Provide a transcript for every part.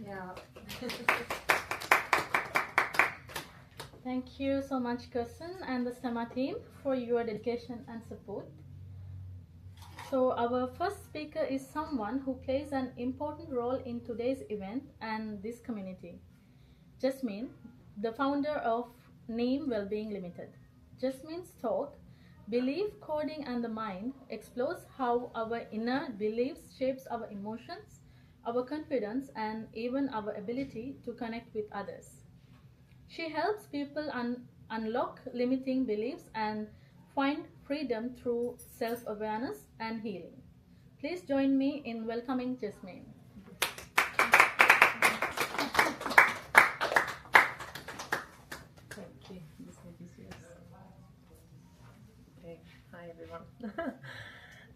Yeah. Thank you so much, Kirsten and the STEMA team, for your dedication and support. So, our first speaker is someone who plays an important role in today's event and this community. Jasmine, the founder of Name Wellbeing Limited. Jasmine's talk, Belief, Coding and the Mind, explores how our inner beliefs shapes our emotions, our confidence, and even our ability to connect with others. She helps people unlock limiting beliefs and find freedom through self awareness and healing. Please join me in welcoming Jasmine. Thank you. This will be yours. Okay. Hi everyone.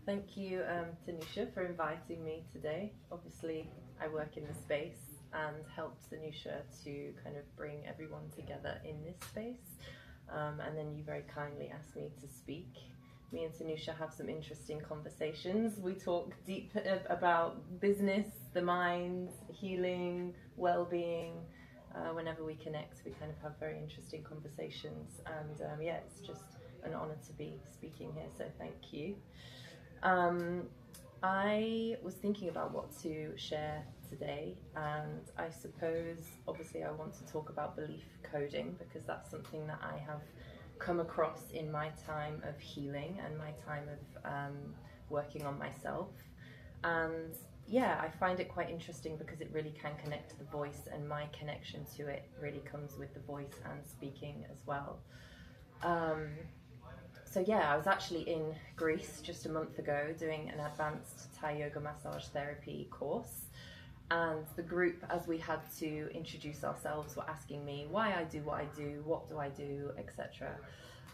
Thank you, Tanusha, for inviting me today. Obviously, I work in the space and helped Tanusha to kind of bring everyone together in this space. And then you very kindly asked me to speak. Me and Tanusha have some interesting conversations. We talk deep about business, the mind, healing, well-being. Whenever we connect, we kind of have very interesting conversations. And yeah, it's just an honor to be speaking here, so thank you. I was thinking about what to share today, and I suppose obviously I want to talk about belief coding because that's something that I have come across in my time of healing and my time of working on myself. And yeah, I find it quite interesting because it really can connect to the voice, and my connection to it really comes with the voice and speaking as well. So yeah, I was actually in Greece just a month ago doing an advanced Thai yoga massage therapy course, and the group, as we had to introduce ourselves, were asking me why I do what I do, what do I do, etc.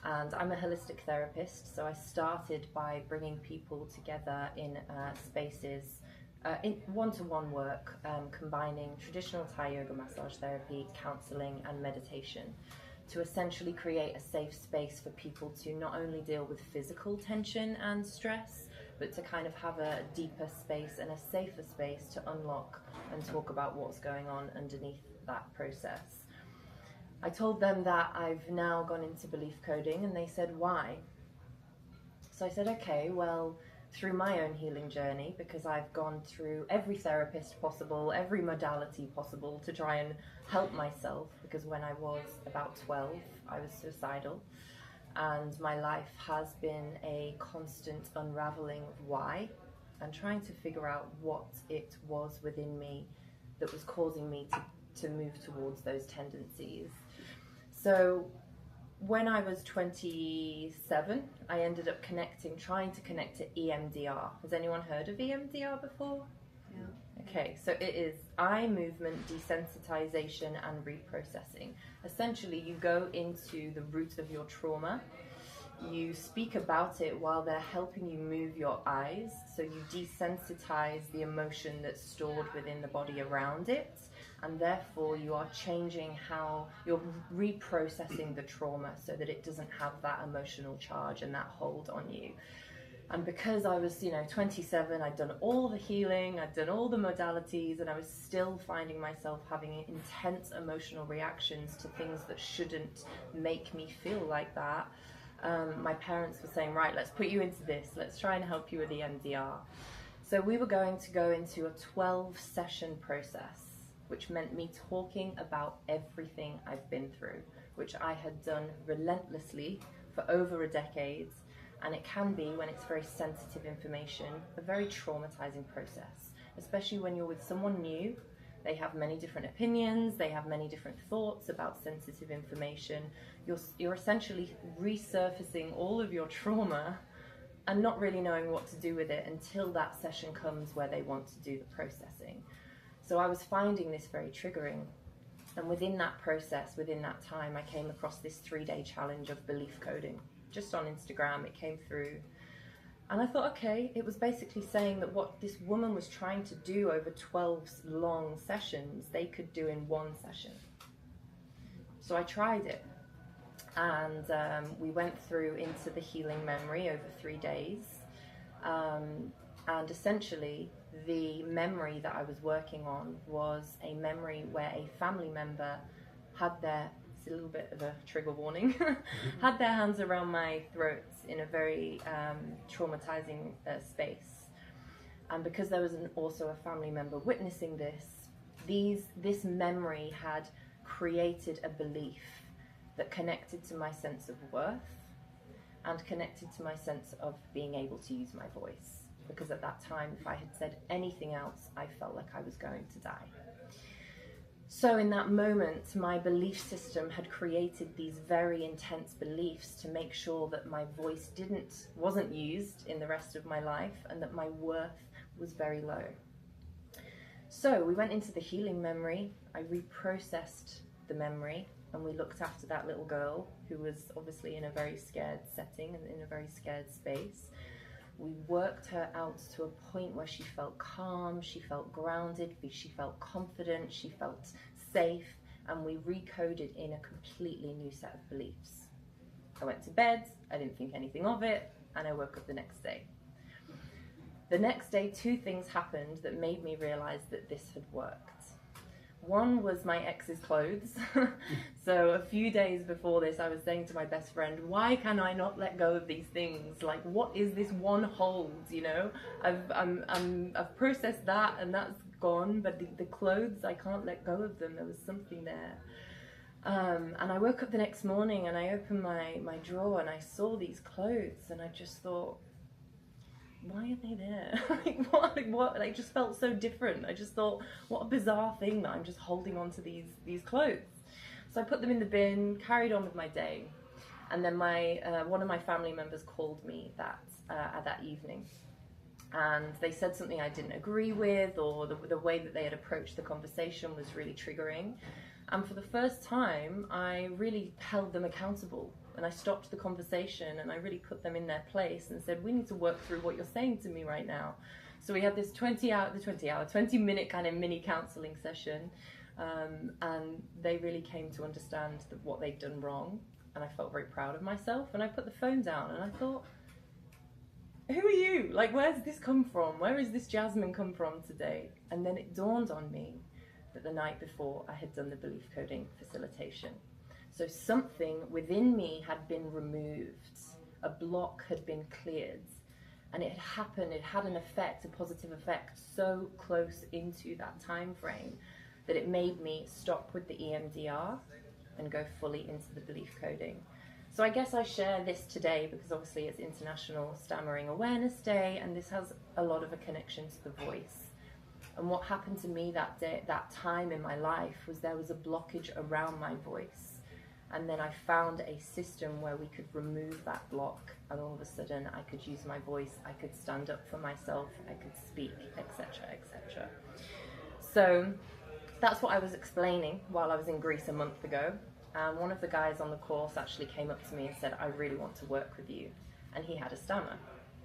And I'm a holistic therapist, so I started by bringing people together in spaces, in one-to-one work, combining traditional Thai yoga massage therapy, counselling and meditation, to essentially create a safe space for people to not only deal with physical tension and stress, but to kind of have a deeper space and a safer space to unlock and talk about what's going on underneath that process. I told them that I've now gone into belief coding, and they said, why? So I said, okay, well, through my own healing journey, because I've gone through every therapist possible, every modality possible to try and help myself, because when I was about 12, I was suicidal, and my life has been a constant unraveling of why, and trying to figure out what it was within me that was causing me to move towards those tendencies. So when I was 27, I ended up trying to connect to EMDR. Has anyone heard of EMDR before? Yeah. Okay, so it is eye movement desensitization and reprocessing. Essentially, you go into the root of your trauma, you speak about it while they're helping you move your eyes, so you desensitize the emotion that's stored within the body around it, and therefore you are changing how you're reprocessing the trauma so that it doesn't have that emotional charge and that hold on you. And because I was, 27, I'd done all the healing, I'd done all the modalities, and I was still finding myself having intense emotional reactions to things that shouldn't make me feel like that. My parents were saying, right, let's put you into this, let's try and help you with the MDR. So we were going to go into a 12-session process, which meant me talking about everything I've been through, which I had done relentlessly for over a decade. And it can be, when it's very sensitive information, a very traumatizing process, especially when you're with someone new. They have many different opinions, they have many different thoughts about sensitive information. You're essentially resurfacing all of your trauma and not really knowing what to do with it until that session comes where they want to do the processing. So I was finding this very triggering. And within that process, within that time, I came across this 3-day challenge of belief coding. Just on Instagram, it came through. And I thought, okay, it was basically saying that what this woman was trying to do over 12 long sessions, they could do in one session. So I tried it. And we went through into the healing memory over 3 days. And essentially, the memory that I was working on was a memory where a family member had their, it's a little bit of a trigger warning, had their hands around my throat in a very traumatizing space. And because there was also a family member witnessing this memory had created a belief that connected to my sense of worth and connected to my sense of being able to use my voice. Because at that time, if I had said anything else, I felt like I was going to die. So in that moment, my belief system had created these very intense beliefs to make sure that my voice wasn't used in the rest of my life and that my worth was very low. So we went into the healing memory. I reprocessed the memory, and we looked after that little girl who was obviously in a very scared setting and in a very scared space. We worked her out to a point where she felt calm, she felt grounded, she felt confident, she felt safe, and we recoded in a completely new set of beliefs. I went to bed, I didn't think anything of it, and I woke up the next day. The next day, two things happened that made me realize that this had worked. One was my ex's clothes. So a few days before this, I was saying to my best friend, why can I not let go of these things? Like, what is this one hold, you know? I've processed that and that's gone, but the clothes, I can't let go of them. There was something there. And I woke up the next morning and I opened my drawer and I saw these clothes and I just thought, why are they there? what? Like, just felt so different. I just thought, what a bizarre thing that I'm just holding on to these clothes. So I put them in the bin, carried on with my day, and then one of my family members called me that evening, and they said something I didn't agree with, or the way that they had approached the conversation was really triggering. And for the first time, I really held them accountable. And I stopped the conversation and I really put them in their place and said, we need to work through what you're saying to me right now. So we had this 20-minute kind of mini counseling session. And they really came to understand what they'd done wrong. And I felt very proud of myself. And I put the phone down and I thought, who are you? Like, where's this come from? Where is this Jasmine come from today? And then it dawned on me that the night before I had done the belief coding facilitation. So something within me had been removed, a block had been cleared, and it had happened, it had an effect, a positive effect, so close into that time frame that it made me stop with the EMDR and go fully into the belief coding. So I guess I share this today because obviously it's International Stammering Awareness Day, and this has a lot of a connection to the voice. And what happened to me that day, that time in my life, was there was a blockage around my voice. And then I found a system where we could remove that block, and all of a sudden I could use my voice, I could stand up for myself, I could speak, etc., etc. So that's what I was explaining while I was in Greece a month ago. And one of the guys on the course actually came up to me and said, I really want to work with you. And he had a stammer.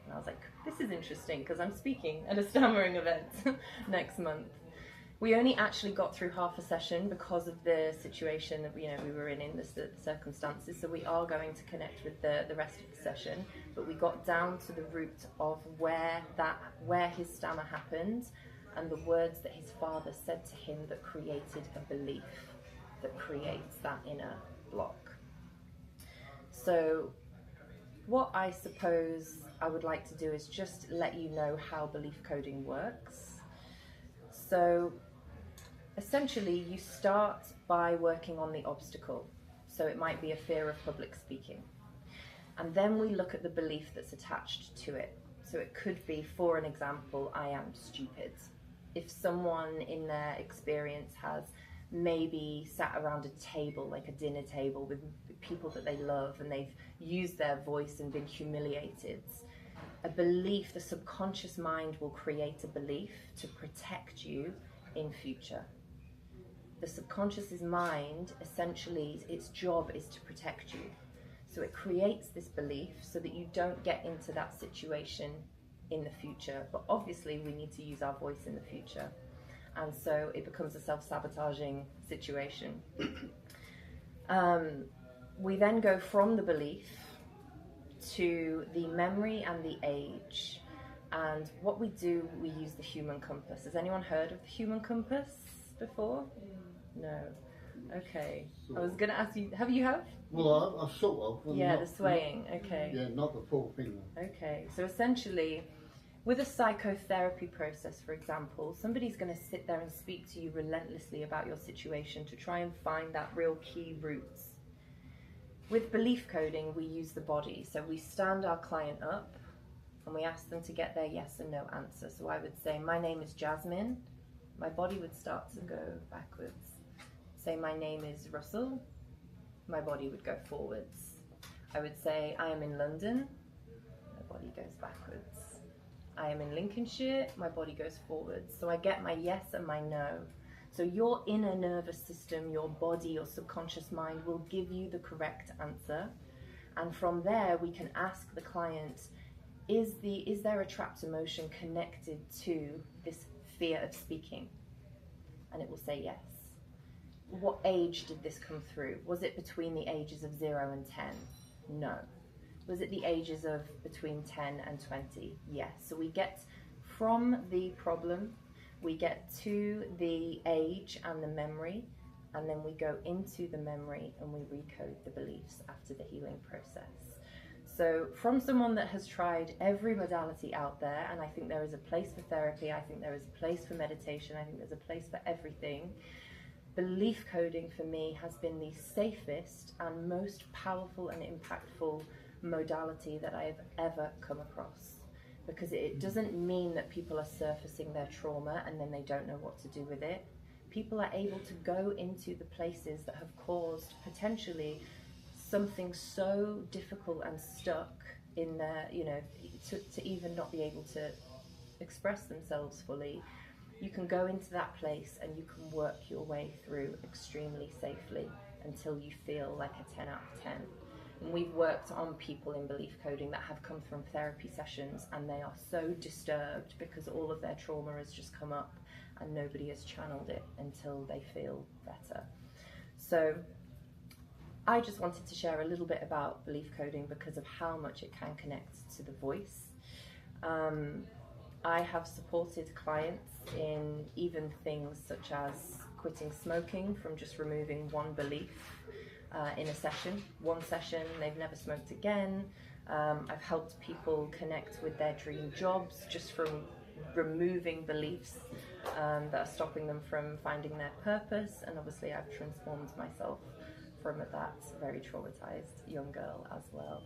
And I was like, this is interesting because I'm speaking at a stammering event next month. We only actually got through half a session because of the situation that we were in the circumstances. So we are going to connect with the rest of the session. But we got down to the root of where his stammer happened, and the words that his father said to him that created a belief that creates that inner block. So what I suppose I would like to do is just let you know how belief coding works. So essentially you start by working on the obstacle. So it might be a fear of public speaking. And then we look at the belief that's attached to it. So it could be, for an example, I am stupid. If someone in their experience has maybe sat around a table, like a dinner table, with people that they love, and they've used their voice and been humiliated, a belief, the subconscious mind will create a belief to protect you in future. The subconscious mind, essentially, its job is to protect you. So it creates this belief so that you don't get into that situation in the future. But obviously we need to use our voice in the future. And so it becomes a self-sabotaging situation. We then go from the belief to the memory and the age. And what we do, we use the human compass. Has anyone heard of the human compass before? No. Okay. I was going to ask you, have you? Well, I've sort of. Yeah, the swaying. Okay. Yeah, not the full thing. Okay. So essentially, with a psychotherapy process, for example, somebody's going to sit there and speak to you relentlessly about your situation to try and find that real key roots. With belief coding, we use the body. So we stand our client up and we ask them to get their yes and no answer. So I would say, my name is Jasmine. My body would start to go backwards. Say, my name is Russell. My body would go forwards. I would say, I am in London. My body goes backwards. I am in Lincolnshire. My body goes forwards. So I get my yes and my no. So your inner nervous system, your body, your subconscious mind will give you the correct answer. And from there, we can ask the client, is there a trapped emotion connected to this fear of speaking? And it will say yes. What age did this come through? Was it between the ages of 0 and 10? No. Was it the ages of between 10 and 20? Yes. So we get from the problem, we get to the age and the memory, and then we go into the memory and we recode the beliefs after the healing process. So from someone that has tried every modality out there, and I think there is a place for therapy, I think there is a place for meditation, I think there's a place for everything, belief coding for me has been the safest and most powerful and impactful modality that I have ever come across. Because it doesn't mean that people are surfacing their trauma and then they don't know what to do with it. People are able to go into the places that have caused potentially something so difficult and stuck in their, to even not be able to express themselves fully. You can go into that place and you can work your way through extremely safely until you feel like a 10 out of 10. And we've worked on people in belief coding that have come from therapy sessions and they are so disturbed because all of their trauma has just come up and nobody has channeled it until they feel better. So I just wanted to share a little bit about belief coding because of how much it can connect to the voice. I have supported clients in even things such as quitting smoking from just removing one belief in a session. One session, they've never smoked again. I've helped people connect with their dream jobs just from removing beliefs that are stopping them from finding their purpose. And obviously I've transformed myself from that very traumatized young girl as well.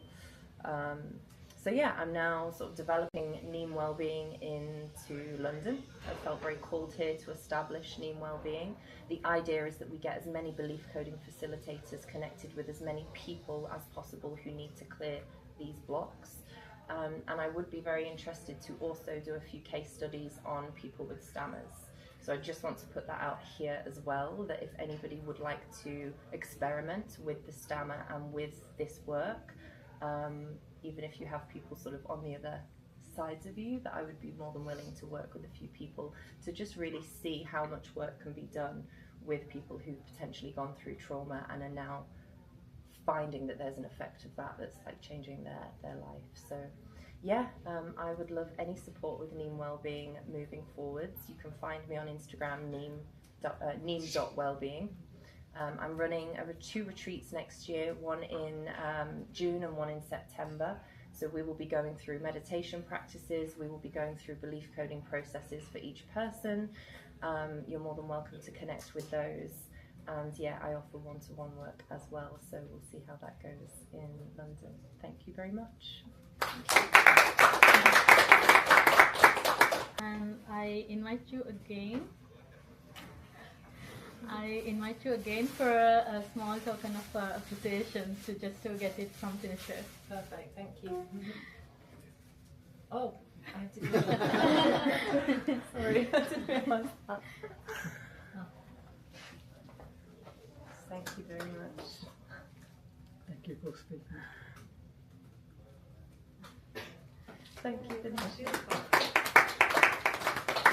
So yeah, I'm now sort of developing Neem Wellbeing into London. I felt very called here to establish Neem Wellbeing. The idea is that we get as many belief coding facilitators connected with as many people as possible who need to clear these blocks. And I would be very interested to also do a few case studies on people with stammers. So I just want to put that out here as well, that if anybody would like to experiment with the stammer and with this work, even if you have people sort of on the other sides of you, that I would be more than willing to work with a few people to just really see how much work can be done with people who've potentially gone through trauma and are now finding that there's an effect of that that's like changing their life. So yeah, I would love any support with Neem Wellbeing moving forwards. You can find me on Instagram, neem.wellbeing. I'm running 2 retreats next year, one in June and one in September. So we will be going through meditation practices, we will be going through belief coding processes for each person. You're more than welcome to connect with those. And yeah, I offer one-to-one work as well, so we'll see how that goes in London. Thank you very much. And I invite you again for a small token of appreciation to get it from Tanisha. Perfect, thank you. Oh, I have to do that. Sorry, I didn't realise that. Thank you very much. Thank you for speaking. Thank you, Tanisha.